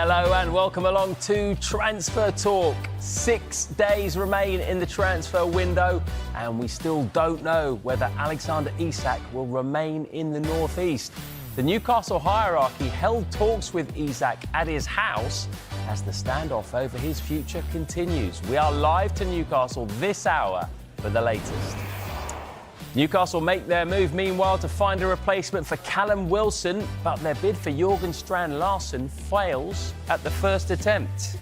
Hello and welcome along to Transfer Talk. 6 days remain in the transfer window and we still don't know whether Alexander Isak will remain in the northeast. The Newcastle hierarchy held talks with Isak at his house as the standoff over his future continues. We are live to Newcastle this hour for the latest. Newcastle make their move, meanwhile, to find a replacement for Callum Wilson, but their bid for Jørgen Strand Larsen fails at the first attempt.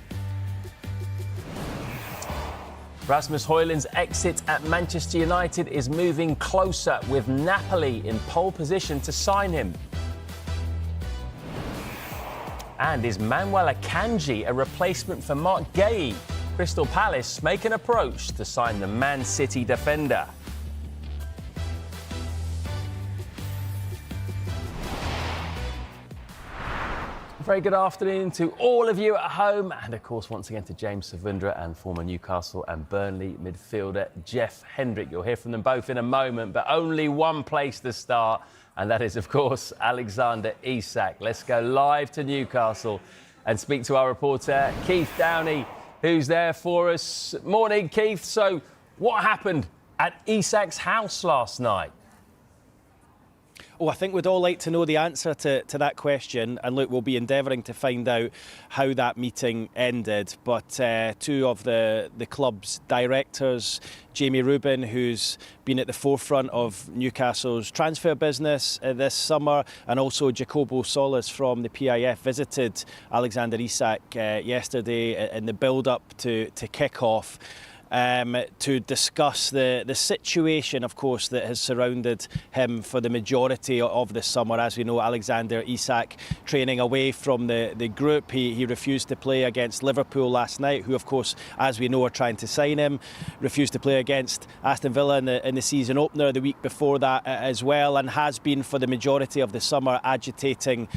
Rasmus Højlund's exit at Manchester United is moving closer, with Napoli in pole position to sign him. And is Manuel Akanji a replacement for Mark Guéhi? Crystal Palace make an approach to sign the Man City defender. Very good afternoon to all of you at home, and of course once again to James Savundra and former Newcastle and Burnley midfielder Jeff Hendrick. You'll hear from them both in a moment, but only one place to start, and that is of course Alexander Isak. Let's go live to Newcastle and speak to our reporter Keith Downey, who's there for us. Morning, Keith. So what happened at Isak's house last night? Oh, I think we'd all like to know the answer to that question. And look, we'll be endeavouring to find out how that meeting ended. But two of the club's directors, Jamie Rubin, who's been at the forefront of Newcastle's transfer business this summer, and also Jacobo Solis from the PIF, visited Alexander Isak yesterday in the build-up to kick-off. To discuss the situation, of course, that has surrounded him for the majority of the summer. As we know, Alexander Isak training away from the group. He refused to play against Liverpool last night, who, of course, as we know, are trying to sign him. Refused to play against Aston Villa in the season opener the week before that as well, and has been for the majority of the summer agitating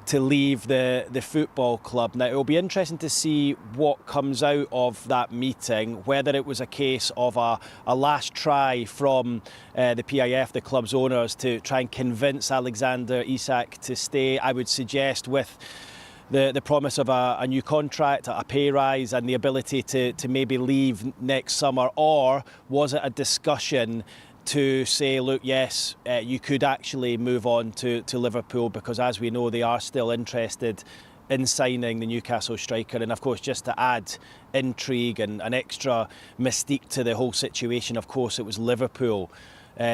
to leave the football club. Now, it will be interesting to see what comes out of that meeting, whether it was a case of a last try from the PIF, the club's owners, to try and convince Alexander Isak to stay. I would suggest with the promise of a new contract, a pay rise, and the ability to maybe leave next summer, or was it a discussion to say, look, yes, you could actually move on to Liverpool, because as we know, they are still interested in signing the Newcastle striker. And of course, just to add intrigue and an extra mystique to the whole situation, of course, it was Liverpool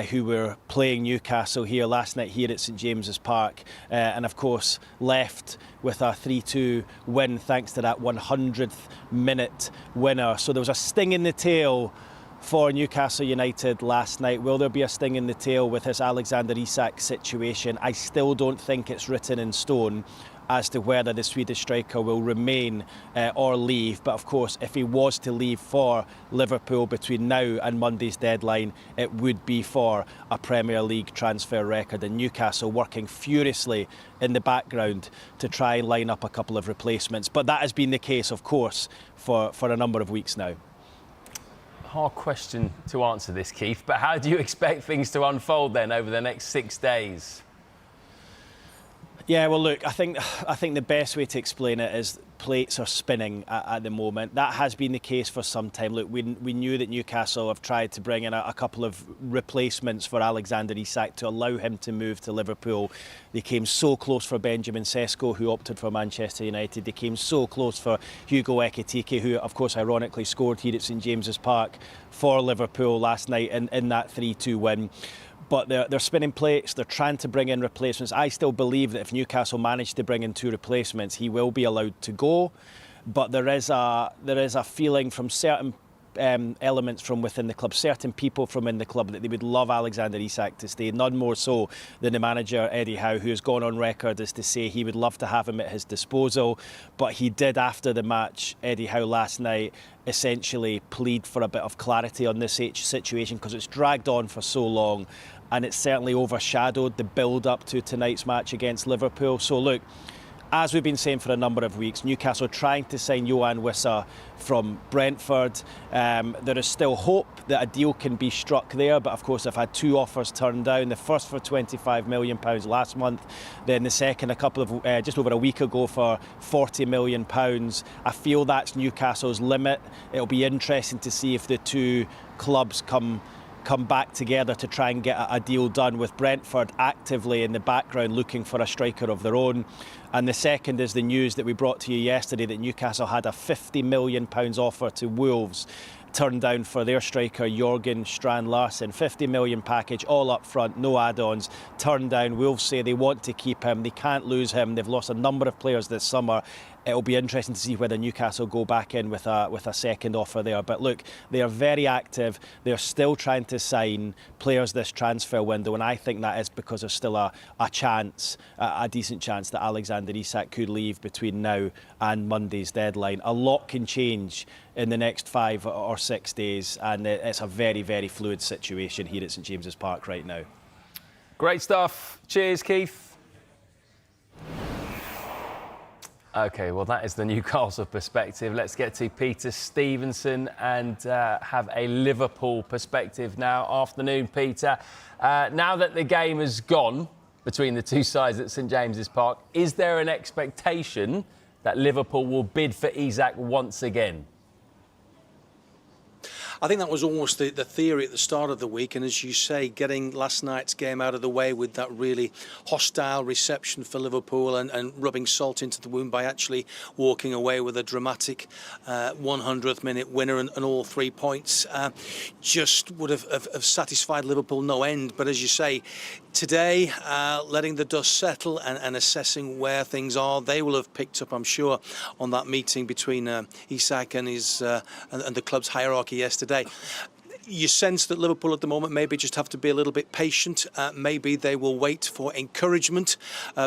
who were playing Newcastle here last night here at St James's Park, and of course left with a 3-2 win thanks to that 100th minute winner. So there was a sting in the tail for Newcastle United last night. Will there be a sting in the tail with this Alexander Isak situation? I still don't think it's written in stone as to whether the Swedish striker will remain or leave. But of course, if he was to leave for Liverpool between now and Monday's deadline, it would be for a Premier League transfer record, and Newcastle working furiously in the background to try and line up a couple of replacements. But that has been the case, of course, for a number of weeks now. Hard question to answer this, Keith, but how do you expect things to unfold then over the next 6 days? Yeah, well, look, I think the best way to explain it is plates are spinning at the moment. That has been the case for some time. Look, we knew that Newcastle have tried to bring in a couple of replacements for Alexander Isak to allow him to move to Liverpool. They came so close for Benjamin Sesko, who opted for Manchester United. They came so close for Hugo Ekitike, who, of course, ironically scored here at St James's Park for Liverpool last night in that 3-2 win. But they're spinning plates, they're trying to bring in replacements. I still believe that if Newcastle manage to bring in 2 replacements, he will be allowed to go. But there is a feeling from certain elements from within the club, certain people from in the club, that they would love Alexander Isak to stay, none more so than the manager Eddie Howe, who has gone on record as to say he would love to have him at his disposal. But he did, after the match, Eddie Howe last night, essentially plead for a bit of clarity on this situation, because it's dragged on for so long and it's certainly overshadowed the build-up to tonight's match against Liverpool. So look, as we've been saying for a number of weeks, Newcastle trying to sign Yohan Wissa from Brentford. There is still hope that a deal can be struck there, but of course I've had 2 offers turned down. The first for £25 million last month, then the second just over a week ago for £40 million. I feel that's Newcastle's limit. It'll be interesting to see if the 2 clubs come back together to try and get a deal done, with Brentford actively in the background looking for a striker of their own. And the second is the news that we brought to you yesterday, that Newcastle had a £50 million offer to Wolves turned down for their striker Jorgen Strand-Larsen. £50 million package, all up front, no add-ons, turned down. Wolves say they want to keep him, they can't lose him. They've lost a number of players this summer. It'll be interesting to see whether Newcastle go back in with a second offer there. But look, they are very active. They're still trying to sign players this transfer window, and I think that is because there's still a decent chance that Alexander Isak could leave between now and Monday's deadline. A lot can change in the next 5 or 6 days, and it's a very, very fluid situation here at St James's Park right now. Great stuff. Cheers, Keith. OK, well, that is the Newcastle perspective. Let's get to Peter Stevenson and have a Liverpool perspective now. Afternoon, Peter. Now that the game has gone between the 2 sides at St James's Park, is there an expectation that Liverpool will bid for Isak once again? I think that was almost the theory at the start of the week, and as you say, getting last night's game out of the way with that really hostile reception for Liverpool and rubbing salt into the wound by actually walking away with a dramatic 100th minute winner and all 3 points just would have satisfied Liverpool no end. But as you say, today, letting the dust settle and assessing where things are, they will have picked up, I'm sure, on that meeting between Isak and the club's hierarchy yesterday. You sense that Liverpool at the moment maybe just have to be a little bit patient. Maybe they will wait for encouragement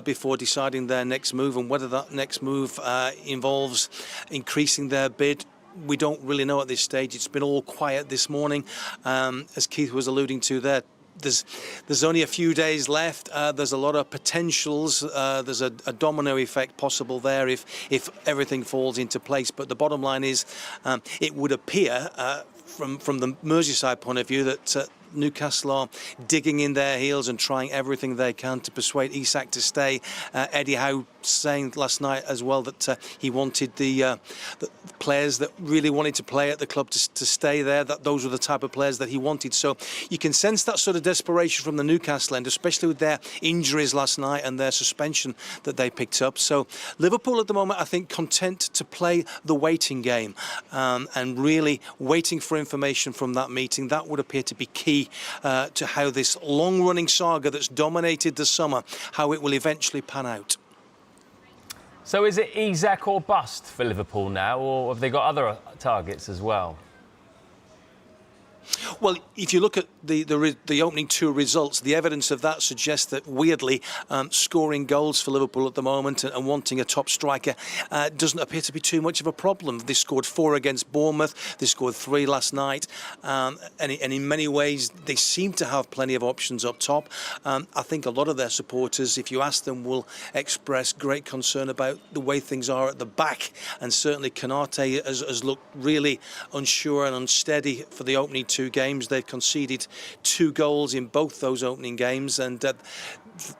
before deciding their next move, and whether that next move involves increasing their bid, we don't really know at this stage. It's been all quiet this morning, as Keith was alluding to there. There's only a few days left. There's a lot of potentials. There's a domino effect possible there if everything falls into place. But the bottom line is, it would appear from the Merseyside point of view that Newcastle are digging in their heels and trying everything they can to persuade Isak to stay. Eddie Howe saying last night as well that he wanted the players that really wanted to play at the club to stay there, that those were the type of players that he wanted. So you can sense that sort of desperation from the Newcastle end, especially with their injuries last night and their suspension that they picked up. So Liverpool at the moment, I think, content to play the waiting game and really waiting for information from that meeting. That would appear to be key to how this long-running saga that's dominated the summer, how it will eventually pan out. So is it Isak or bust for Liverpool now, or have they got other targets as well? Well, if you look at the opening 2 results, the evidence of that suggests that, weirdly, scoring goals for Liverpool at the moment and wanting a top striker doesn't appear to be too much of a problem. They scored 4 against Bournemouth, they scored 3 last night, and in many ways they seem to have plenty of options up top. I think a lot of their supporters, if you ask them, will express great concern about the way things are at the back, and certainly Konate has looked really unsure and unsteady for the opening 2 games. They've conceded 2 goals in both those opening games, and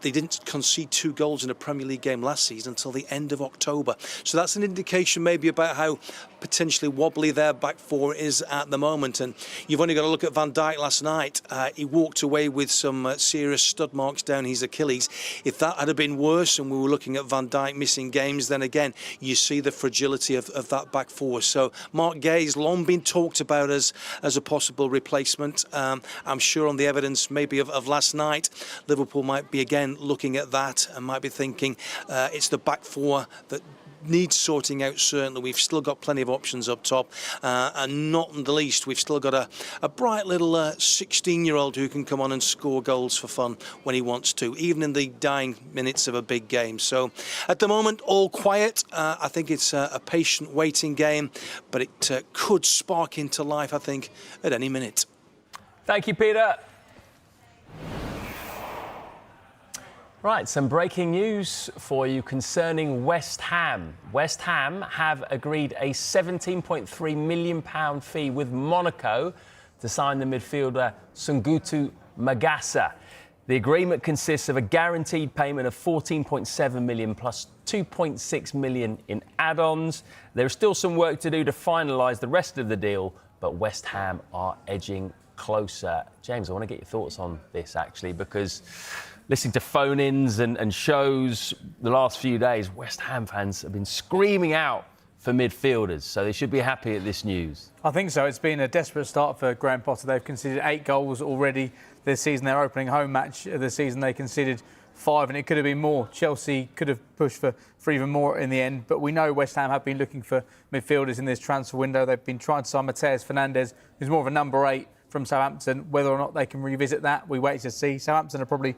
they didn't concede 2 goals in a Premier League game last season until the end of October. So that's an indication maybe about how potentially wobbly their back 4 is at the moment. And you've only got to look at Van Dijk last night. He walked away with some serious stud marks down his Achilles. If that had been worse and we were looking at Van Dijk missing games, then again you see the fragility of that back 4. So Mark Gay's long been talked about as a possible replacement. I'm sure on the evidence maybe of last night, Liverpool might be again looking at that and might be thinking it's the back 4 that needs sorting out. Certainly we've still got plenty of options up top, and not in the least we've still got a bright little 16-year-old who can come on and score goals for fun when he wants to, even in the dying minutes of a big game. So at the moment, all quiet. I think it's a patient waiting game, but it could spark into life, I think, at any minute. Thank you, Peter. Right, some breaking news for you concerning West Ham. West Ham have agreed a £17.3 million fee with Monaco to sign the midfielder Sungutu Magassa. The agreement consists of a guaranteed payment of £14.7 million plus £2.6 million in add-ons. There is still some work to do to finalise the rest of the deal, but West Ham are edging closer. James, I want to get your thoughts on this, actually, because listening to phone-ins and shows the last few days, West Ham fans have been screaming out for midfielders, so they should be happy at this news. I think so. It's been a desperate start for Graham Potter. They've conceded 8 goals already this season. Their opening home match of the season, they conceded 5, and it could have been more. Chelsea could have pushed for even more in the end, but we know West Ham have been looking for midfielders in this transfer window. They've been trying to sign Mateus Fernandes, who's more of a number 8 from Southampton. Whether or not they can revisit that, we wait to see. Southampton are probably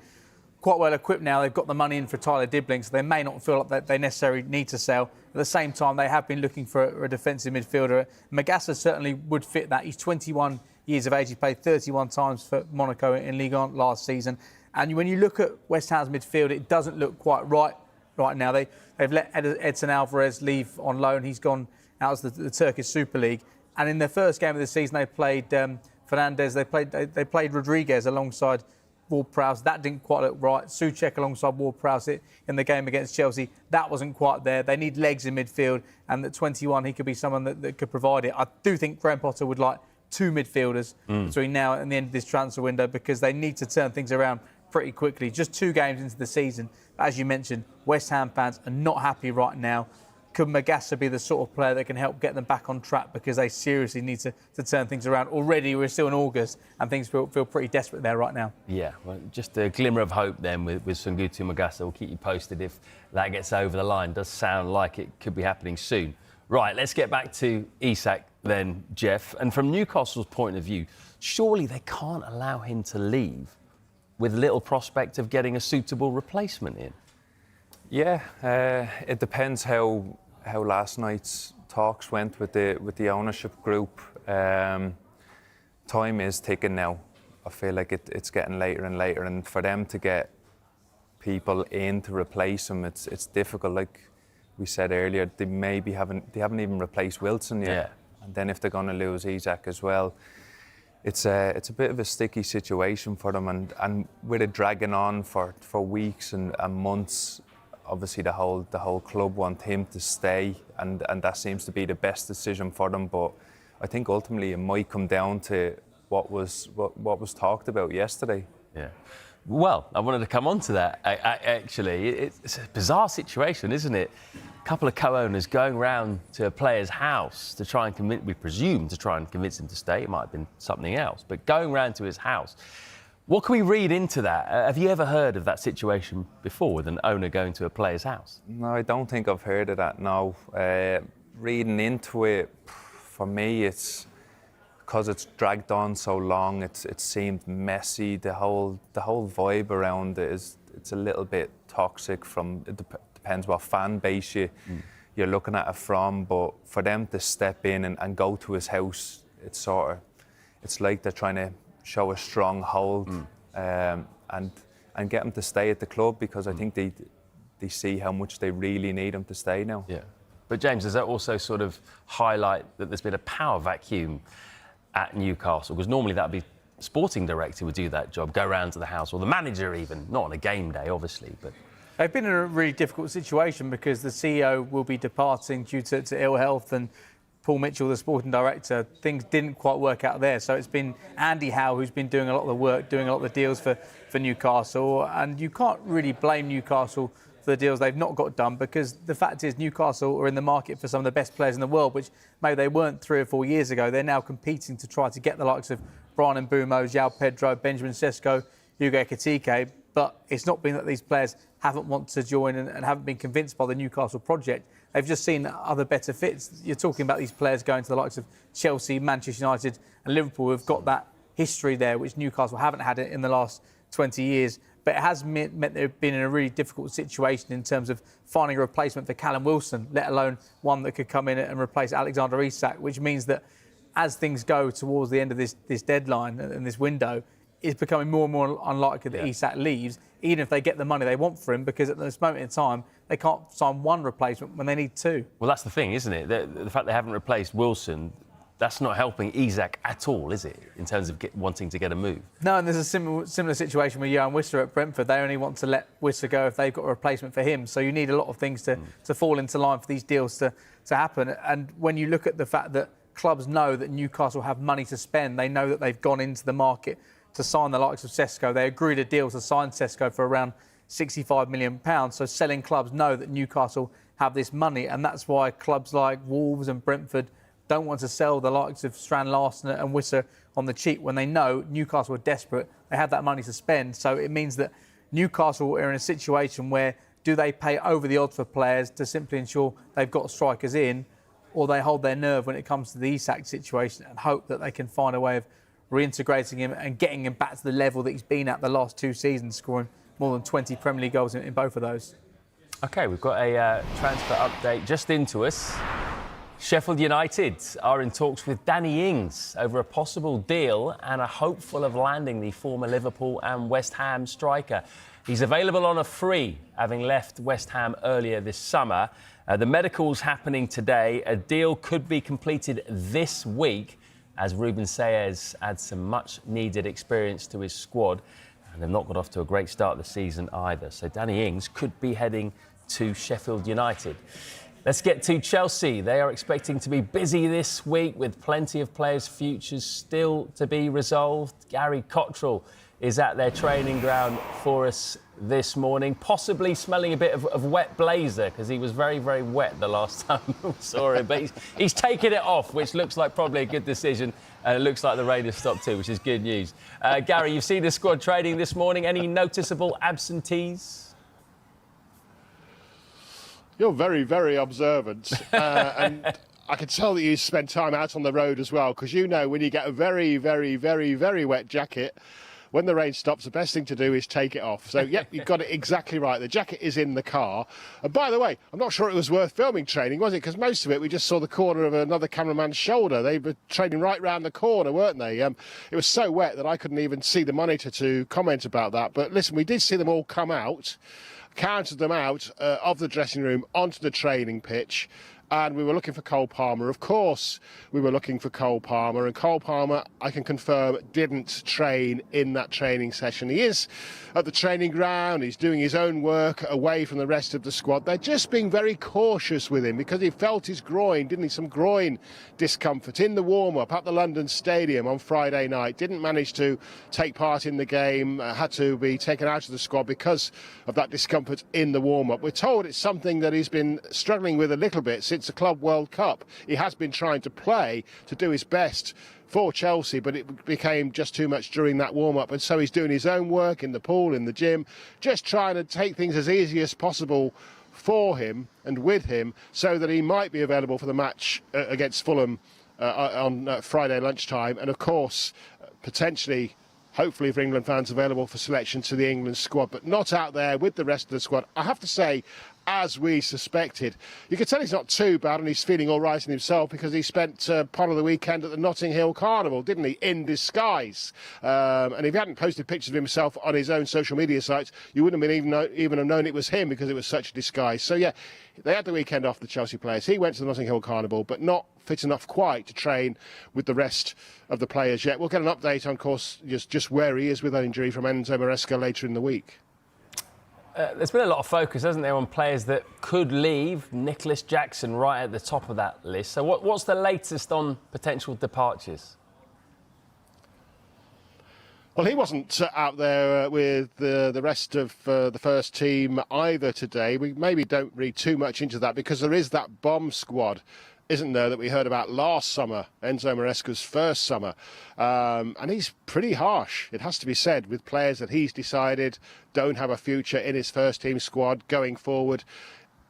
quite well equipped now. They've got the money in for Tyler Dibbling, so they may not feel like they necessarily need to sell. At the same time, they have been looking for a defensive midfielder. Magassa certainly would fit that. He's 21 years of age. He played 31 times for Monaco in Ligue 1 last season. And when you look at West Ham's midfield, it doesn't look quite right now. They've let Edson Alvarez leave on loan. He's gone out of the Turkish Super League. And in their first game of the season, they played Fernandes. They played Rodriguez alongside Ward-Prowse. That didn't quite look right. Souček alongside Ward-Prowse in the game against Chelsea. That wasn't quite there. They need legs in midfield, and at 21, he could be someone that could provide it. I do think Graham Potter would like 2 midfielders between now and the end of this transfer window, because they need to turn things around pretty quickly. Just 2 games into the season. As you mentioned, West Ham fans are not happy right now. Could Magassa be the sort of player that can help get them back on track, because they seriously need to turn things around? Already, we're still in August and things feel pretty desperate there right now. Yeah, well, just a glimmer of hope then with Sungutu Magassa. We'll keep you posted if that gets over the line. Does sound like it could be happening soon. Right, let's get back to Isak then, Jeff. And from Newcastle's point of view, surely they can't allow him to leave with little prospect of getting a suitable replacement in? Yeah, it depends how last night's talks went with the ownership group. Time is ticking now. I feel like it's getting later and later, and for them to get people in to replace him, it's difficult. Like we said earlier, they haven't even replaced Wilson yet. Yeah. And then if they're going to lose Isak as well, it's a bit of a sticky situation for them, and with it dragging on for weeks and months. Obviously, the whole club want him to stay, and that seems to be the best decision for them. But I think ultimately it might come down to what was talked about yesterday. Yeah. Well, I wanted to come on to that. Actually, it's a bizarre situation, isn't it? A couple of co-owners going round to a player's house to try and convince, we presume, to try and convince him to stay. It might have been something else, but going round to his house. What can we read into that? Have you ever heard of that situation before, with an owner going to a player's house? No, I don't think I've heard of that, no. Reading into it, for me, it's because it's dragged on so long, it seemed messy. The whole vibe around it it's a little bit toxic. It depends what fan base you're looking at it from, but for them to step in and go to his house, it's like they're trying to show a strong hold and get him to stay at the club, because I think they see how much they really need him to stay now. Yeah. But James, does that also sort of highlight that there's been a power vacuum at Newcastle? Because normally that would be sporting director would do that job, go round to the house, or the manager even, not on a game day, obviously. But they've been in a really difficult situation because the CEO will be departing due to ill health, and Paul Mitchell, the sporting director, things didn't quite work out there. So it's been Andy Howe who's been doing a lot of the work, doing a lot of the deals for Newcastle. And you can't really blame Newcastle for the deals they've not got done, because the fact is Newcastle are in the market for some of the best players in the world, which maybe they weren't 3 or 4 years ago. They're now competing to try to get the likes of Brian Mbeumo, João Pedro, Benjamin Sesko, Hugo Ekitike. But it's not been that these players haven't wanted to join and haven't been convinced by the Newcastle project. They've just seen other better fits. You're talking about these players going to the likes of Chelsea, Manchester United and Liverpool, who've got that history there, which Newcastle haven't had it in the last 20 years. But it has meant they've been in a really difficult situation in terms of finding a replacement for Callum Wilson, let alone one that could come in and replace Alexander Isak, which means that as things go towards the end of this deadline and this window, it's becoming more and more unlikely that Isak leaves, even if they get the money they want for him, because at this moment in time, they can't sign one replacement when they need two. Well, that's the thing, isn't it? The fact they haven't replaced Wilson, that's not helping Isak at all, is it, in terms of wanting to get a move? No, and there's a similar situation with Johan Whistler at Brentford. They only want to let Whistler go if they've got a replacement for him. So you need a lot of things to fall into line for these deals to happen. And when you look at the fact that clubs know that Newcastle have money to spend, they know that they've gone into the market to sign the likes of Sesko. They agreed a deal to sign Sesko for around £65 million. So selling clubs know that Newcastle have this money, and that's why clubs like Wolves and Brentford don't want to sell the likes of Strand Larsen and Whistler on the cheap when they know Newcastle are desperate. They have that money to spend. So it means that Newcastle are in a situation where do they pay over the odds for players to simply ensure they've got strikers in, or they hold their nerve when it comes to the Isak situation and hope that they can find a way of reintegrating him and getting him back to the level that he's been at the last 2 seasons, scoring more than 20 Premier League goals in both of those. OK, we've got a transfer update just into us. Sheffield United are in talks with Danny Ings over a possible deal and are hopeful of landing the former Liverpool and West Ham striker. He's available on a free, having left West Ham earlier this summer. The medical's happening today. A deal could be completed this week as Ruben Sayers adds some much-needed experience to his squad. And they've not got off to a great start this season either. So Danny Ings could be heading to Sheffield United. Let's get to Chelsea. They are expecting to be busy this week with plenty of players' futures still to be resolved. Gary Cottrell is at their training ground for us this morning, possibly smelling a bit of wet blazer because he was very, very wet the last time we saw him. But he's taken it off, which looks like probably a good decision. And it looks like the rain has stopped too, which is good news. Gary, you've seen the squad training this morning. Any noticeable absentees? You're very, very observant. And I can tell that you spend time out on the road as well, because you know when you get a very, very, very, very wet jacket, when the rain stops, the best thing to do is take it off. So, yep, you've got it exactly right. The jacket is in the car. And by the way, I'm not sure it was worth filming training, was it? Because most of it, we just saw the corner of another cameraman's shoulder. They were training right round the corner, weren't they? It was so wet that I couldn't even see the monitor to comment about that. But listen, we did see them all come out, counted them out of the dressing room onto the training pitch, and we were looking for Cole Palmer. Of course, we were looking for Cole Palmer, and Cole Palmer, I can confirm, didn't train in that training session. He is at the training ground, he's doing his own work away from the rest of the squad. They're just being very cautious with him because he felt his groin, didn't he? Some groin discomfort in the warm-up at the London Stadium on Friday night. Didn't manage to take part in the game, had to be taken out of the squad because of that discomfort in the warm-up. We're told it's something that he's been struggling with a little bit since the Club World Cup. He has been trying to play to do his best for Chelsea, but it became just too much during that warm-up, and so he's doing his own work in the pool, in the gym, just trying to take things as easy as possible for him and with him so that he might be available for the match against Fulham on Friday lunchtime, and of course potentially, hopefully, for England fans, available for selection to the England squad, but not out there with the rest of the squad. I have to say, as we suspected, you can tell he's not too bad and he's feeling all right in himself because he spent part of the weekend at the Notting Hill Carnival, didn't he, in disguise. And if he hadn't posted pictures of himself on his own social media sites, you wouldn't have even have known it was him because it was such a disguise. So, yeah, they had the weekend off, the Chelsea players. He went to the Notting Hill Carnival, but not fit enough quite to train with the rest of the players yet. We'll get an update on course just where he is with that injury from Enzo Maresca later in the week. There's been a lot of focus, hasn't there, on players that could leave. Nicholas Jackson right at the top of that list. So what's the latest on potential departures? Well, he wasn't out there with the rest of the first team either today. We maybe don't read too much into that because there is that bomb squad, isn't there, that we heard about last summer, Enzo Maresca's first summer. And he's pretty harsh, it has to be said, with players that he's decided don't have a future in his first team squad going forward.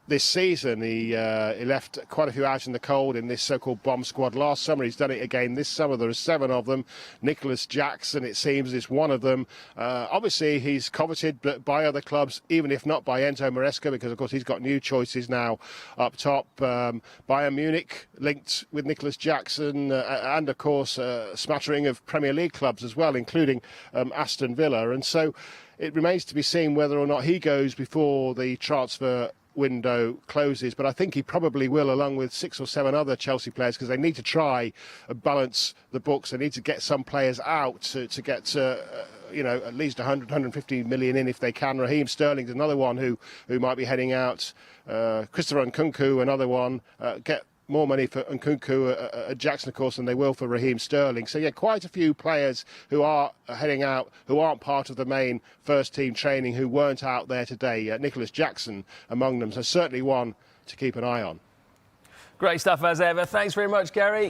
this season. He left quite a few out in the cold in this so-called bomb squad last summer. He's done it again this summer. There are 7 of them. Nicholas Jackson, it seems, is one of them. Obviously, he's coveted by other clubs, even if not by Enzo Maresca, because, of course, he's got new choices now up top. Bayern Munich linked with Nicholas Jackson and, of course, a smattering of Premier League clubs as well, including Aston Villa. And so it remains to be seen whether or not he goes before the transfer window closes, but I think he probably will, along with 6 or 7 other Chelsea players, because they need to try and balance the books. They need to get some players out to get at least 100, 150 million in if they can. Raheem Sterling's another one who might be heading out. Christopher Nkunku, another one. Get more money for Nkunku at Jackson, of course, than they will for Raheem Sterling. So, yeah, quite a few players who are heading out, who aren't part of the main first-team training, who weren't out there today. Nicholas Jackson among them, so certainly one to keep an eye on. Great stuff as ever. Thanks very much, Gary.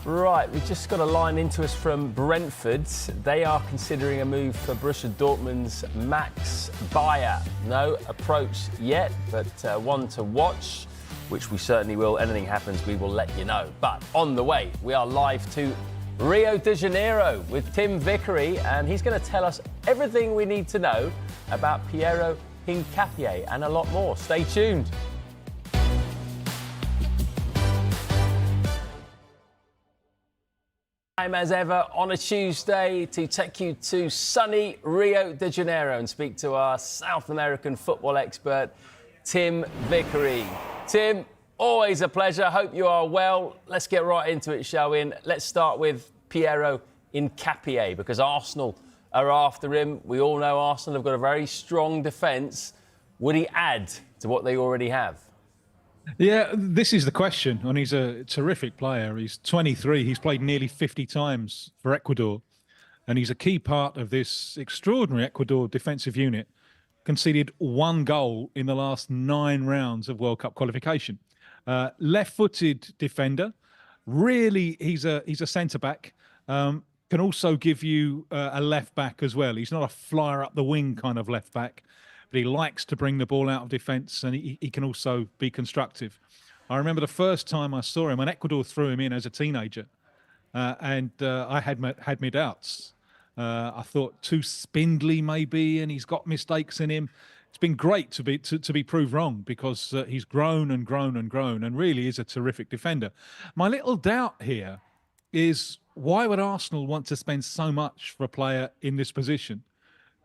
Right, we've just got a line into us from Brentford. They are considering a move for Borussia Dortmund's Max Bayer. No approach yet, but one to watch, which we certainly will. Anything happens, we will let you know. But on the way, we are live to Rio de Janeiro with Tim Vickery, and he's going to tell us everything we need to know about Piero Hincapié and a lot more. Stay tuned. Time as ever on a Tuesday to take you to sunny Rio de Janeiro and speak to our South American football expert, Tim Vickery. Tim, always a pleasure. Hope you are well. Let's get right into it, shall we? And let's start with Piero Hincapié, because Arsenal are after him. We all know Arsenal have got a very strong defence. Would he add to what they already have? Yeah, this is the question, and he's a terrific player. He's 23. He's played nearly 50 times for Ecuador, and he's a key part of this extraordinary Ecuador defensive unit. Conceded 1 goal in the last 9 rounds of World Cup qualification. Left-footed defender. Really, he's a centre-back. Can also give you a left-back as well. He's not a flyer up the wing kind of left-back, but he likes to bring the ball out of defence, and he can also be constructive. I remember the first time I saw him, and Ecuador threw him in as a teenager, and I had my doubts. I thought too spindly maybe, and he's got mistakes in him. It's been great to be proved wrong, because he's grown and grown and grown, and really is a terrific defender. My little doubt here is, why would Arsenal want to spend so much for a player in this position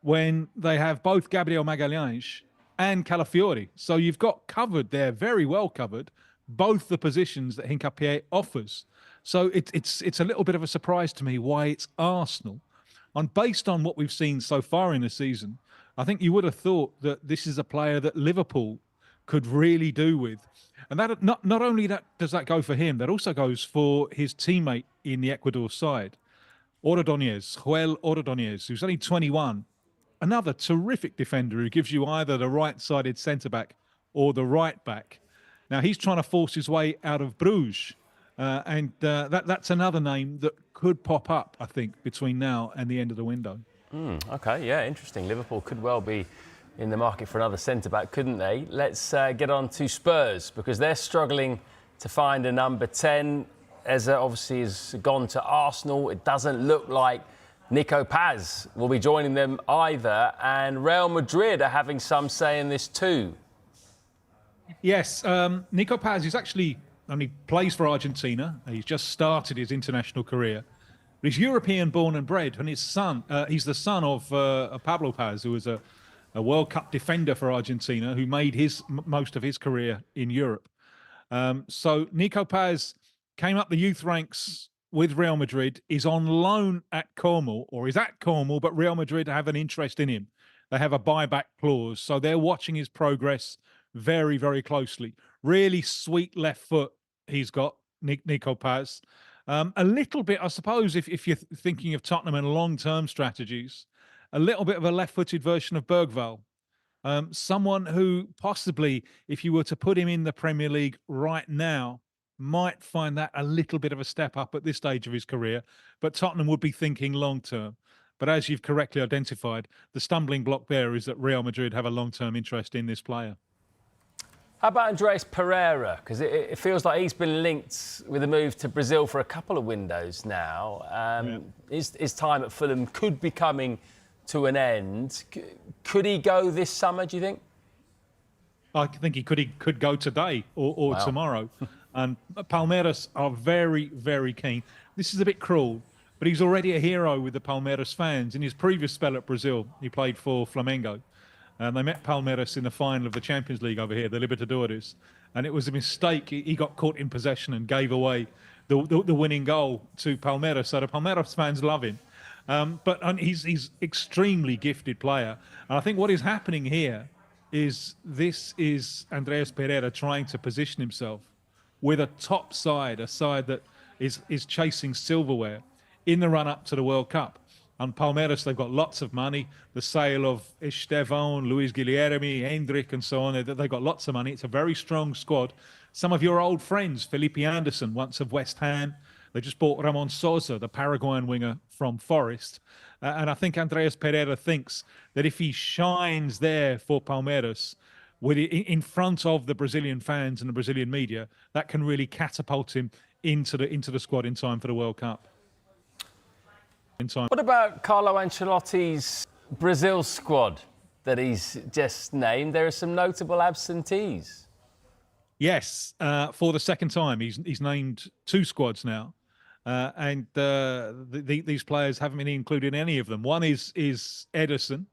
when they have both Gabriel Magalhães and Calafiori? So you've got covered there, very well covered, both the positions that Hincapié offers. So it's a little bit of a surprise to me why it's Arsenal. And based on what we've seen so far in the season, I think you would have thought that this is a player that Liverpool could really do with. And that not only does that go for him, that also goes for his teammate in the Ecuador side, Joel Ordóñez, who's only 21. Another terrific defender who gives you either the right-sided centre-back or the right-back. Now, he's trying to force his way out of Bruges, and that's another name that could pop up, I think, between now and the end of the window. OK, yeah, interesting. Liverpool could well be in the market for another centre-back, couldn't they? Let's get on to Spurs, because they're struggling to find a number 10. Eze obviously has gone to Arsenal. It doesn't look like Nico Paz will be joining them either, and Real Madrid are having some say in this too. Yes, Nico Paz is actually only plays for Argentina. He's just started his international career. But he's European born and bred, and his son, he's the son of Pablo Paz, who was a World Cup defender for Argentina, who made most of his career in Europe. So Nico Paz came up the youth ranks with Real Madrid, is on loan at Como, or is at Como, but Real Madrid have an interest in him. They have a buyback clause, so they're watching his progress very, very closely. Really sweet left foot he's got, Nico Paz. A little bit, I suppose, if you're thinking of Tottenham and long-term strategies, a little bit of a left-footed version of Bergvall. Someone who possibly, if you were to put him in the Premier League right now, might find that a little bit of a step up at this stage of his career, but Tottenham would be thinking long term. But as you've correctly identified, the stumbling block there is that Real Madrid have a long-term interest in this player. How about Andreas Pereira? Because it feels like he's been linked with a move to Brazil for a couple of windows now. His time at Fulham could be coming to an end. Could he go this summer, do you think? I think he could go today or Wow. tomorrow. And Palmeiras are very, very keen. This is a bit cruel, but he's already a hero with the Palmeiras fans. In his previous spell at Brazil, he played for Flamengo. And they met Palmeiras in the final of the Champions League over here, the Libertadores. And it was a mistake. He got caught in possession and gave away the winning goal to Palmeiras. So the Palmeiras fans love him. But he's extremely gifted player. And I think what is happening here is Andreas Pereira trying to position himself with a top side, a side that is chasing silverware in the run-up to the World Cup. And Palmeiras, they've got lots of money. The sale of Estevão, Luis Guilherme, Hendrick, and so on, they've got lots of money. It's a very strong squad. Some of your old friends, Felipe Anderson, once of West Ham. They just bought Ramon Sousa, the Paraguayan winger from Forest. And I think Andreas Pereira thinks that if he shines there for Palmeiras, in front of the Brazilian fans and the Brazilian media, that can really catapult him into the squad in time for the World Cup. What about Carlo Ancelotti's Brazil squad that he's just named? There are some notable absentees. Yes, for the second time. He's named 2 squads now. And these players haven't been included in any of them. One is Ederson.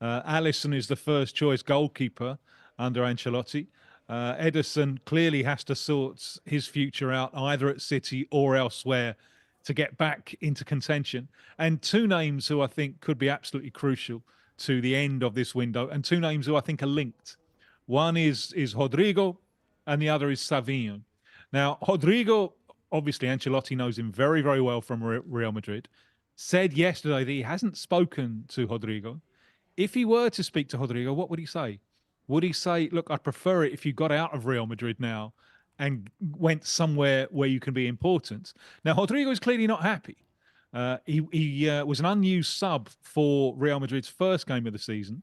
Alisson is the first choice goalkeeper under Ancelotti. Ederson clearly has to sort his future out either at City or elsewhere to get back into contention. And 2 names who I think could be absolutely crucial to the end of this window, and 2 names who I think are linked. One is Rodrigo, and the other is Savinho. Now, Rodrigo, obviously Ancelotti knows him very, very well from Real Madrid, said yesterday that he hasn't spoken to Rodrigo. If he were to speak to Rodrigo, what would he say? Would he say, look, I'd prefer it if you got out of Real Madrid now and went somewhere where you can be important? Now, Rodrigo is clearly not happy. He was an unused sub for Real Madrid's first game of the season.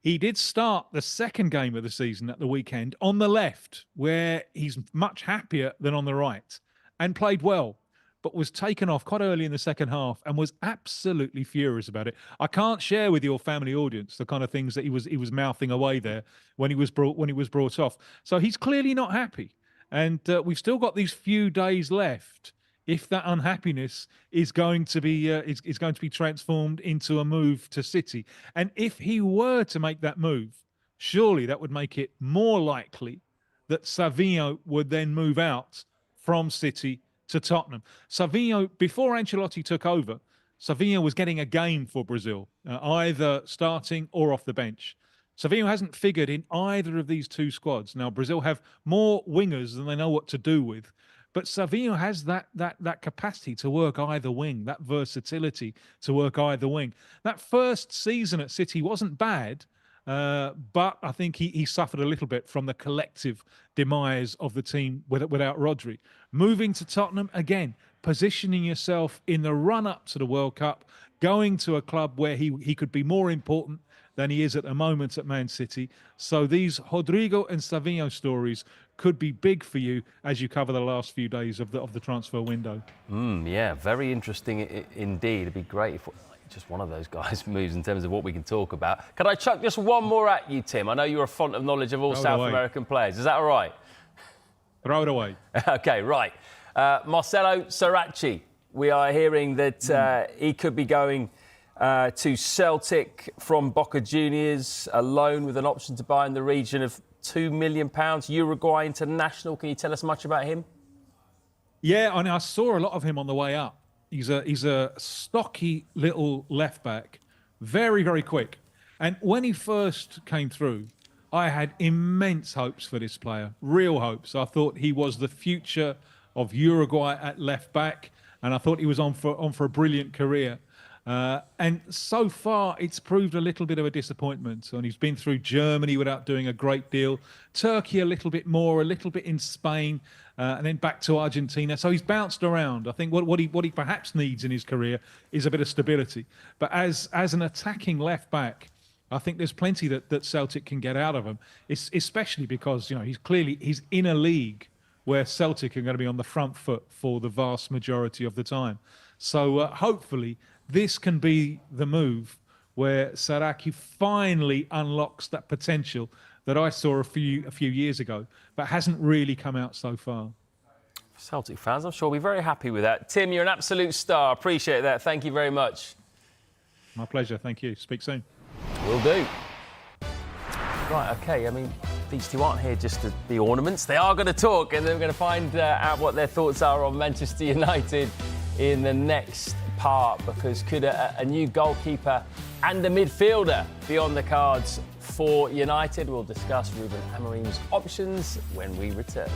He did start the second game of the season at the weekend on the left, where he's much happier than on the right, and played well, but was taken off quite early in the second half and was absolutely furious about it. I can't share with your family audience the kind of things that he was mouthing away there when he was brought off. So he's clearly not happy, and we've still got these few days left. If that unhappiness is going to be transformed into a move to City, and if he were to make that move, surely that would make it more likely that Savinho would then move out from City to Tottenham. Savinho, before Ancelotti took over, Savinho was getting a game for Brazil, either starting or off the bench. Savinho hasn't figured in either of these 2 squads. Now, Brazil have more wingers than they know what to do with. But Savinho has that capacity to work either wing, that versatility to work either wing. That first season at City wasn't bad, but I think he suffered a little bit from the collective demise of the team without Rodri. Moving to Tottenham, again, positioning yourself in the run-up to the World Cup, going to a club where he could be more important than he is at the moment at Man City. So these Rodrigo and Savinho stories could be big for you as you cover the last few days of the transfer window. Yeah, very interesting indeed. It'd be great if just one of those guys moves in terms of what we can talk about. Can I chuck just one more at you, Tim? I know you're a font of knowledge of all South American players. Is that all right? Throw it away. Okay, right. Marcelo Saracchi. We are hearing that he could be going to Celtic from Boca Juniors, a loan with an option to buy in the region of £2 million. Uruguay international. Can you tell us much about him? Yeah, I saw a lot of him on the way up. He's a stocky little left back, very, very quick. And when he first came through, I had immense hopes for this player, real hopes. I thought he was the future of Uruguay at left back, and I thought he was on for a brilliant career. And so far, it's proved a little bit of a disappointment. And he's been through Germany without doing a great deal, Turkey a little bit more, a little bit in Spain, and then back to Argentina. So he's bounced around. I think what he perhaps needs in his career is a bit of stability. But as an attacking left back, I think there's plenty that Celtic can get out of him, especially because he's in a league where Celtic are going to be on the front foot for the vast majority of the time. So hopefully this can be the move where Saraki finally unlocks that potential that I saw a few years ago, but hasn't really come out so far. Celtic fans, I'm sure, will be very happy with that. Tim, you're an absolute star. Appreciate that. Thank you very much. My pleasure. Thank you. Speak soon. Will do. Right, OK, I mean, these two aren't here just to be ornaments. They are going to talk, and they're going to find out what their thoughts are on Manchester United in the next part, because could a new goalkeeper and a midfielder be on the cards for United? We'll discuss Ruben Amorim's options when we return.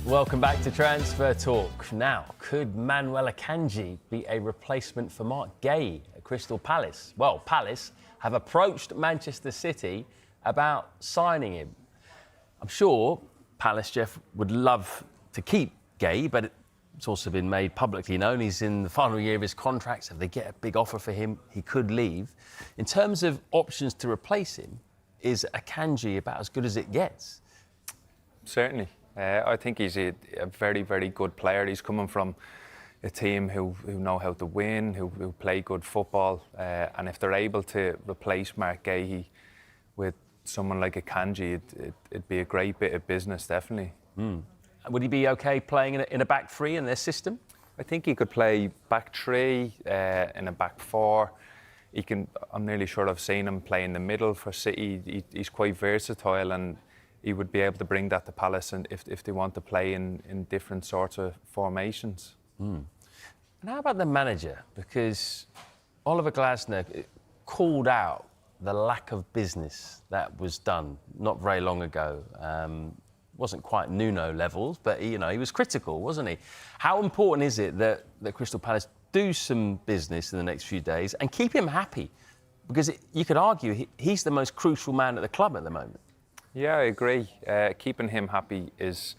Welcome back to Transfer Talk. Now, could Manuel Akanji be a replacement for Mark Gay at Crystal Palace? Well, Palace have approached Manchester City about signing him. I'm sure Palace, Jeff, would love to keep Gay, but it's also been made publicly known he's in the final year of his contract, so if they get a big offer for him, he could leave. In terms of options to replace him, is Akanji about as good as it gets? Certainly. I think he's a very, very good player. He's coming from a team who know how to win, who play good football. And if they're able to replace Mark Gahey with someone like Akanji, it'd be a great bit of business, definitely. Would he be OK playing in a back three in their system? I think he could play back three, in a back four. I'm nearly sure I've seen him play in the middle for City. He's quite versatile, and he would be able to bring that to Palace, and if they want to play in different sorts of formations. And how about the manager? Because Oliver Glasner called out the lack of business that was done not very long ago. Wasn't quite Nuno levels, but he was critical, wasn't he? How important is it that Crystal Palace do some business in the next few days and keep him happy? Because you could argue he's the most crucial man at the club at the moment. Yeah, I agree. Keeping him happy is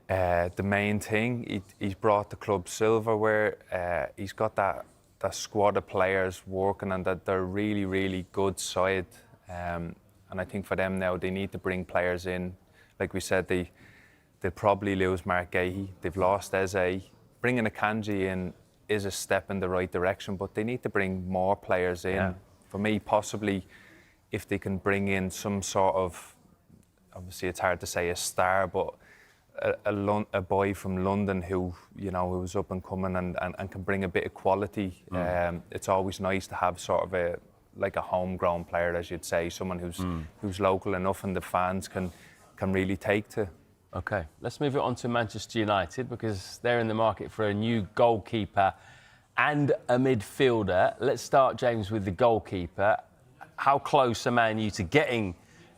the main thing. He's brought the club silverware. He's got that squad of players working, and that they're really, really good side. And I think for them now, they need to bring players in. Like we said, they'll probably lose Mark Gahey. They've lost Eze. Bringing Akanji in is a step in the right direction, but they need to bring more players in. Yeah. For me, possibly, if they can bring in some sort of, obviously it's hard to say a star, but a boy from London who's up and coming and can bring a bit of quality. It's always nice to have sort of a homegrown player, as you'd say, someone who's local enough and the fans can really take to. OK, let's move it on to Manchester United, because they're in the market for a new goalkeeper and a midfielder. Let's start, James, with the goalkeeper. How close are Man U to getting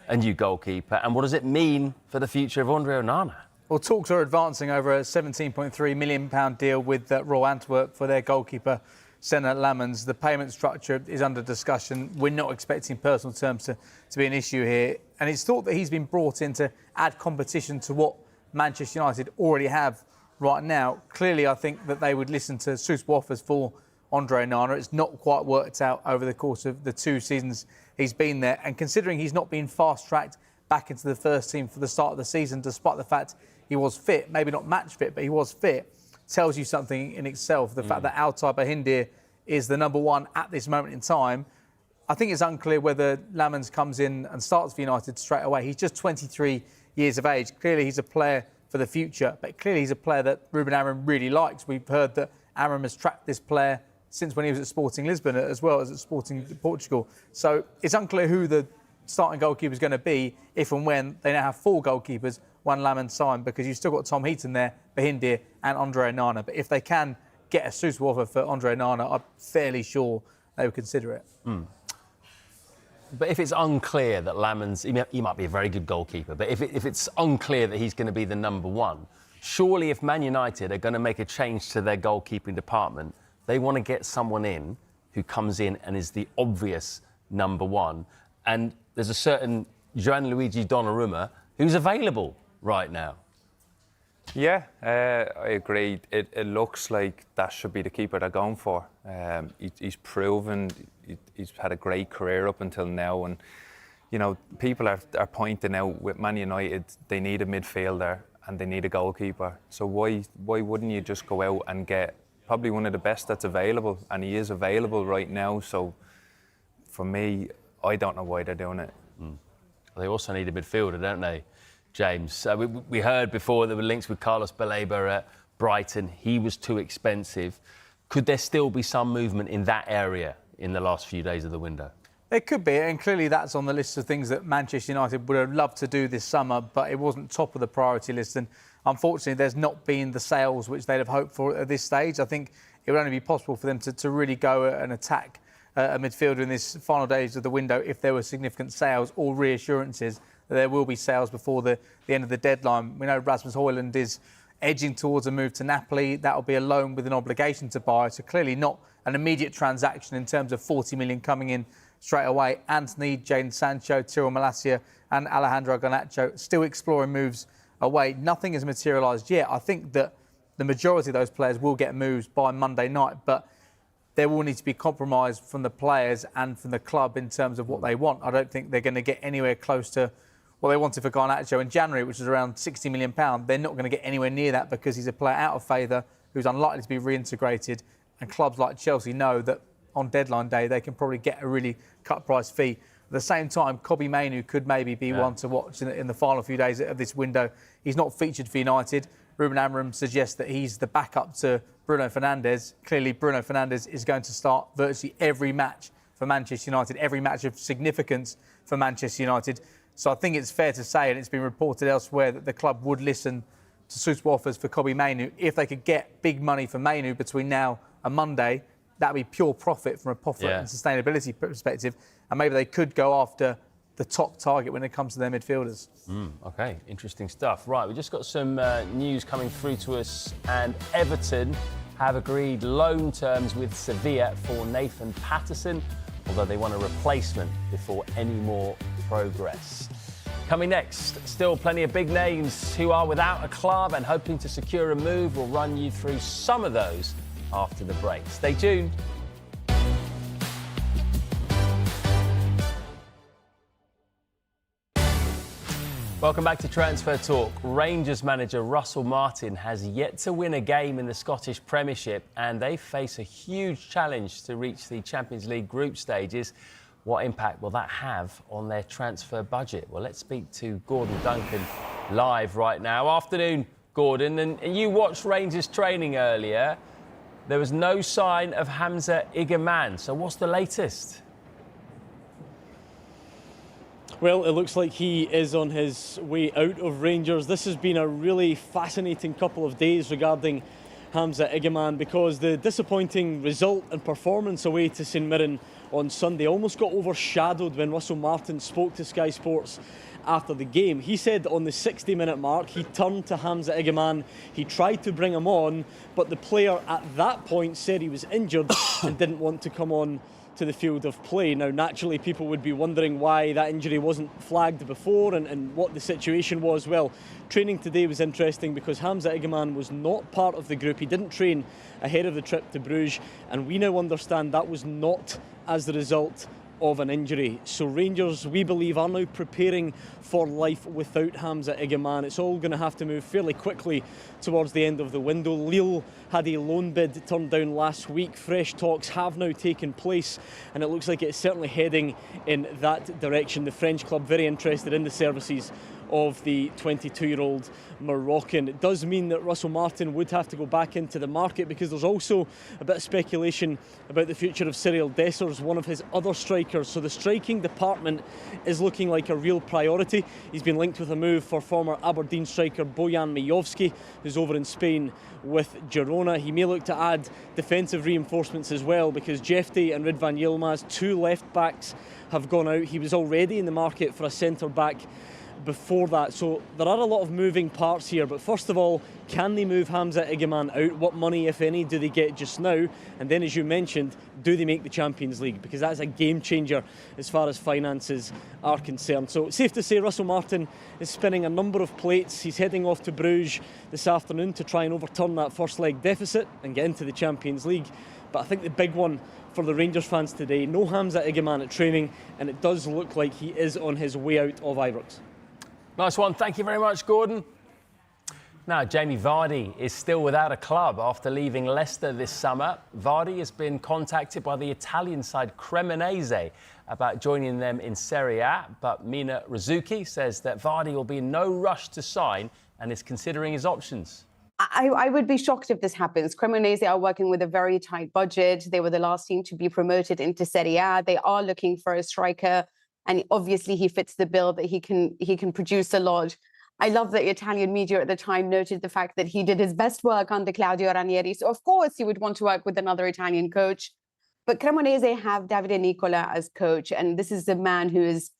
a new goalkeeper, and what does it mean for the future of Andre Onana? Well, talks are advancing over a £17.3 million deal with Royal Antwerp for their goalkeeper, Senna Lamens. The payment structure is under discussion. We're not expecting personal terms to be an issue here. And it's thought that he's been brought in to add competition to what Manchester United already have right now. Clearly, I think that they would listen to suitable offers for Andre Onana. It's not quite worked out over the course of the 2 seasons he's been there. And considering he's not been fast-tracked back into the first team for the start of the season, despite the fact he was fit, maybe not match fit, but he was fit, tells you something in itself. The fact that Altay Bayindir is the number 1 at this moment in time. I think it's unclear whether Lamens comes in and starts for United straight away. He's just 23 years of age. Clearly, he's a player for the future, but clearly he's a player that Ruben Amorim really likes. We've heard that Amorim has tracked this player since when he was at Sporting Lisbon, as well as at Sporting Portugal. So it's unclear who the starting goalkeeper is going to be if and when they now have 4 goalkeepers, 1 Lamens signed, because you've still got Tom Heaton there, Bayindir and Andre Onana. But if they can get a suitable offer for Andre Onana, I'm fairly sure they would consider it. But if it's unclear that Lammens, he might be a very good goalkeeper, but if it's unclear that he's going to be the number one, surely if Man United are going to make a change to their goalkeeping department, they want to get someone in who comes in and is the obvious number one. And there's a certain Gianluigi Donnarumma who's available right now. Yeah, I agree. It looks like that should be the keeper they're going for. He's proven, he's had a great career up until now, and you know, people are pointing out with Man United they need a midfielder and they need a goalkeeper. So why wouldn't you just go out and get probably one of the best that's available? And he is available right now. So for me, I don't know why they're doing it. They also need a midfielder, don't they, James? We heard before there were links with Carlos Baleba at Brighton. He was too expensive. Could there still be some movement in that area in the last few days of the window? There could be, and clearly that's on the list of things that Manchester United would have loved to do this summer, but it wasn't top of the priority list. And unfortunately, there's not been the sales which they'd have hoped for at this stage. I think it would only be possible for them to really go and attack a midfielder in this final days of the window if there were significant sales or reassurances that there will be sales before the end of the deadline. We know Rasmus Højlund is edging towards a move to Napoli. That will be a loan with an obligation to buy, so clearly not an immediate transaction in terms of 40 million coming in straight away. Anthony, Jadon Sancho, Tyrell Malacia and Alejandro Garnacho still exploring moves away. Nothing has materialised yet. I think that the majority of those players will get moves by Monday night, but there will need to be compromise from the players and from the club in terms of what they want. I don't think they're going to get anywhere close to what they wanted for Garnacho in January, which was around £60 million. They're not going to get anywhere near that because he's a player out of favour who's unlikely to be reintegrated. And clubs like Chelsea know that on deadline day, they can probably get a really cut price fee. At the same time, Kobbie Mainoo could maybe be one to watch in the final few days of this window. He's not featured for United. Ruben Amorim suggests that he's the backup to Bruno Fernandes. Clearly, Bruno Fernandes is going to start virtually every match for Manchester United, every match of significance for Manchester United. So I think it's fair to say, and it's been reported elsewhere, that the club would listen to suitable offers for Kobbie Mainoo. If they could get big money for Mainoo between now and Monday, that would be pure profit from a profit and sustainability perspective. And maybe they could go after the top target when it comes to their midfielders. OK, interesting stuff. Right, we've just got some news coming through to us, and Everton have agreed loan terms with Sevilla for Nathan Patterson, although they want a replacement before any more progress. Coming next, still plenty of big names who are without a club and hoping to secure a move. We'll run you through some of those after the break. Stay tuned. Welcome back to Transfer Talk. Rangers manager Russell Martin has yet to win a game in the Scottish Premiership, and they face a huge challenge to reach the Champions League group stages. What impact will that have on their transfer budget? Well, let's speak to Gordon Duncan live right now. Afternoon, Gordon. And you watched Rangers training earlier. There was no sign of Hamza Ighemane. So what's the latest? Well, it looks like he is on his way out of Rangers. This has been a really fascinating couple of days regarding Hamza Ighemane, because the disappointing result and performance away to St Mirren on Sunday almost got overshadowed when Russell Martin spoke to Sky Sports after the game. He said on the 60-minute mark he turned to Hamza Ighemane, he tried to bring him on, but the player at that point said he was injured and didn't want to come on to the field of play. Now, naturally, people would be wondering why that injury wasn't flagged before and what the situation was. Well, training today was interesting because Hamza Ighemane was not part of the group. He didn't train ahead of the trip to Bruges, and we now understand that was not as the result of an injury. So Rangers, we believe, are now preparing for life without Hamza Ighemane. It's all going to have to move fairly quickly towards the end of the window. Lille had a loan bid turned down last week. Fresh talks have now taken place, and it looks like it's certainly heading in that direction. The French club very interested in the services of the 22-year-old Moroccan. It does mean that Russell Martin would have to go back into the market, because there's also a bit of speculation about the future of Cyril Dessers, one of his other strikers. So the striking department is looking like a real priority. He's been linked with a move for former Aberdeen striker Bojan Mijovski, who's over in Spain with Girona. He may look to add defensive reinforcements as well, because Jefte and Ridvan Yilmaz, 2 left backs, have gone out. He was already in the market for a centre back before that. So there are a lot of moving parts here. But first of all, can they move Hamza Igeman out? What money, if any, do they get just now? And then, as you mentioned, do they make the Champions League? Because that's a game changer as far as finances are concerned. So it's safe to say Russell Martin is spinning a number of plates. He's heading off to Bruges this afternoon to try and overturn that first leg deficit and get into the Champions League. But I think the big one for the Rangers fans today, no Hamza Igeman at training, and it does look like he is on his way out of Ibrox. Nice one. Thank you very much, Gordon. Now, Jamie Vardy is still without a club after leaving Leicester this summer. Vardy has been contacted by the Italian side Cremonese about joining them in Serie A, but Mina Rizuki says that Vardy will be in no rush to sign and is considering his options. I would be shocked if this happens. Cremonese are working with a very tight budget. They were the last team to be promoted into Serie A. They are looking for a striker, and obviously he fits the bill that he can produce a lot. I love that Italian media at the time noted the fact that he did his best work under Claudio Ranieri. So of course he would want to work with another Italian coach. But Cremonese have Davide Nicola as coach, and this is a man who's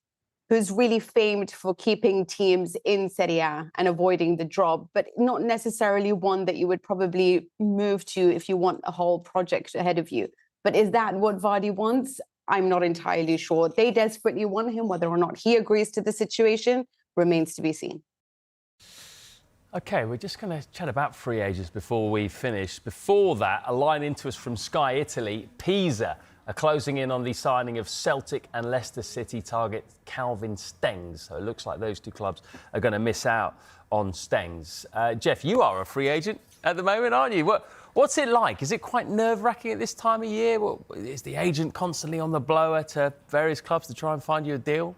really famed for keeping teams in Serie A and avoiding the drop, but not necessarily one that you would probably move to if you want a whole project ahead of you. But is that what Vardy wants? I'm not entirely sure. They desperately want him. Whether or not he agrees to the situation remains to be seen. OK, we're just going to chat about free agents before we finish. Before that, a line into us from Sky Italy. Pisa are closing in on the signing of Celtic and Leicester City target Calvin Stengs. So it looks like those two clubs are going to miss out on Stengs. Jeff, you are a free agent at the moment, aren't you? What's it like? Is it quite nerve-wracking at this time of year? Is the agent constantly on the blower to various clubs to try and find you a deal?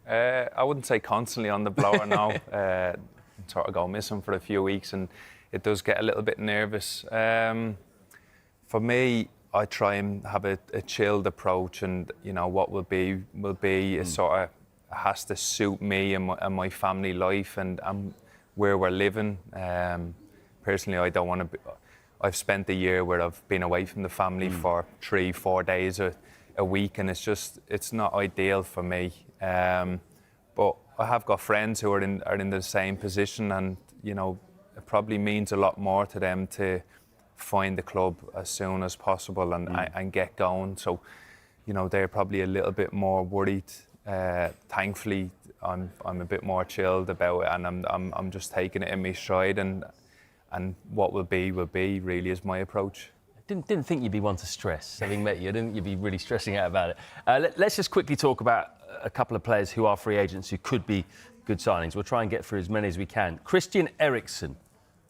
I wouldn't say constantly on the blower now. Sort of go missing for a few weeks, and it does get a little bit nervous. For me, I try and have a chilled approach, and what will be. It sort of has to suit me and my family life and where we're living. Personally, I don't want to be. I've spent a year where I've been away from the family for 3-4 days a week, and it's not ideal for me. But I have got friends who are in the same position, and it probably means a lot more to them to find the club as soon as possible and get going. So, they're probably a little bit more worried. Thankfully, I'm a bit more chilled about it, and I'm just taking it in my stride, and what will be really is my approach. Didn't think you'd be one to stress, having met you. I didn't think you'd be really stressing out about it. Let's just quickly talk about a couple of players who are free agents who could be good signings. We'll try and get through as many as we can. Christian Eriksen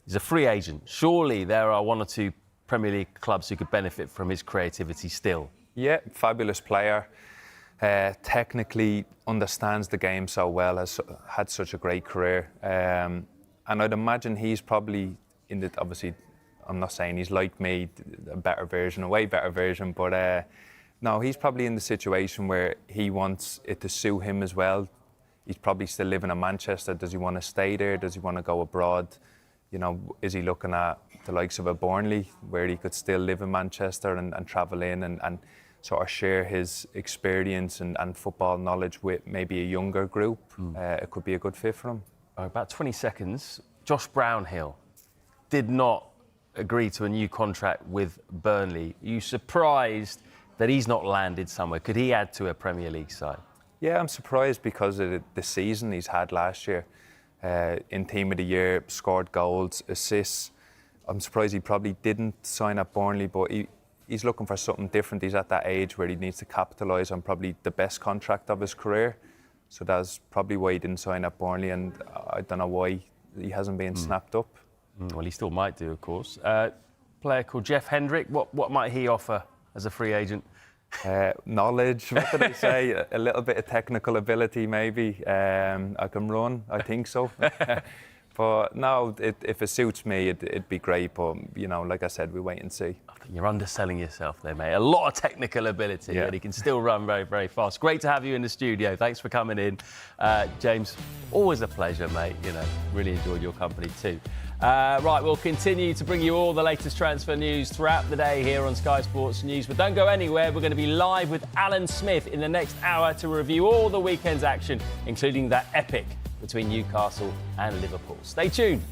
is a free agent. Surely there are 1 or 2 Premier League clubs who could benefit from his creativity still. Yeah, fabulous player. Technically understands the game so well, has had such a great career. And I'd imagine he's probably obviously, I'm not saying he's like me, a way better version, but no, he's probably in the situation where he wants it to suit him as well. He's probably still living in Manchester. Does he want to stay there? Does he want to go abroad? Is he looking at the likes of a Burnley, where he could still live in Manchester and travel in and sort of share his experience and football knowledge with maybe a younger group? It could be a good fit for him. About 20 seconds. Josh Brownhill did not agree to a new contract with Burnley. Are you surprised that he's not landed somewhere? Could he add to a Premier League side? Yeah, I'm surprised because of the season he's had last year. In Team of the Year, scored goals, assists. I'm surprised he probably didn't sign at Burnley, but he's looking for something different. He's at that age where he needs to capitalise on probably the best contract of his career. So that's probably why he didn't sign at Burnley, and I don't know why he hasn't been snapped up. Well, he still might do, of course. Player called Jeff Hendrick, what might he offer as a free agent Knowledge, what did I say? A little bit of technical ability, maybe. I can run, I think so. But no, if it suits me, it'd be great. But, you know, like I said, we wait and see. I think you're underselling yourself there, mate. A lot of technical ability, but he can still run very, very fast. Great to have you in the studio. Thanks for coming in. James, always a pleasure, mate. You know, really enjoyed your company too. Right, we'll continue to bring you all the latest transfer news throughout the day here on Sky Sports News. But don't go anywhere. We're going to be live with Alan Smith in the next hour to review all the weekend's action, including that epic between Newcastle and Liverpool. Stay tuned.